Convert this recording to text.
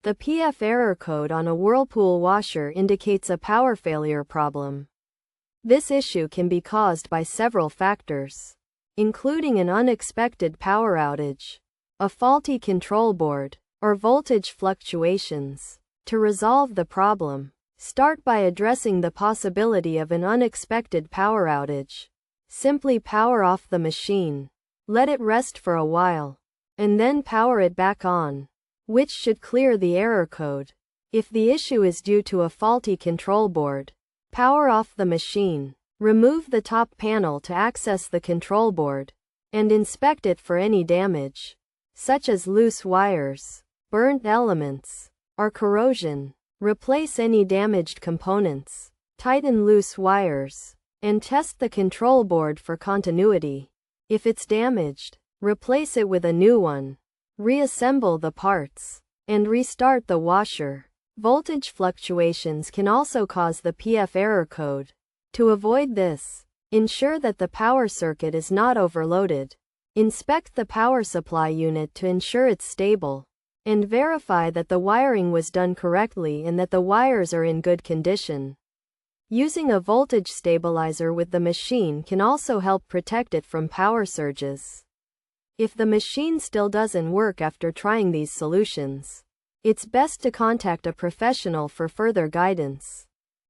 The PF error code on a Whirlpool washer indicates a power failure problem. This issue can be caused by several factors, including an unexpected power outage, a faulty control board, or voltage fluctuations. To resolve the problem, start by addressing the possibility of an unexpected power outage. Simply power off the machine, let it rest for a while, and then power it back on, which should clear the error code. If the issue is due to a faulty control board, power off the machine, remove the top panel to access the control board, and inspect it for any damage, such as loose wires, burnt elements, or corrosion. Replace any damaged components, tighten loose wires, and test the control board for continuity. If it's damaged, replace it with a new one. Reassemble the parts, and restart the washer. Voltage fluctuations can also cause the PF error code. To avoid this, ensure that the power circuit is not overloaded. Inspect the power supply unit to ensure it's stable, and verify that the wiring was done correctly and that the wires are in good condition. Using a voltage stabilizer with the machine can also help protect it from power surges. If the machine still doesn't work after trying these solutions, it's best to contact a professional for further guidance.